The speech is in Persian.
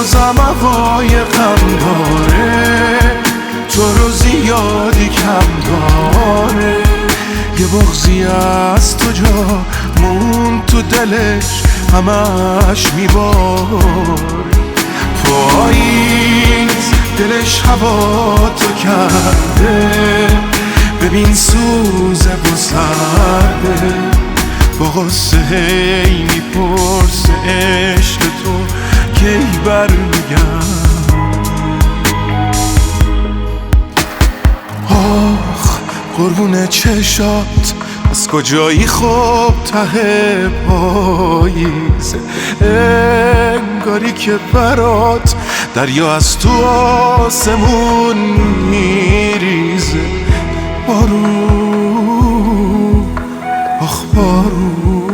بازم هوای غم داره، تو رو زیادی کم داره. یه بغضی از تو جا مون تو دلش همش میباره. پاییز دلش هوا تو کرده، ببین سوزه و سرده. با غصه هی میپرسه عشق تو کی برمیگرد. آخ قربون چشات از کجایی خوب ته پاییزه، انگاری که برات دریا از تو آسمون میریزه. بارون آخ بارون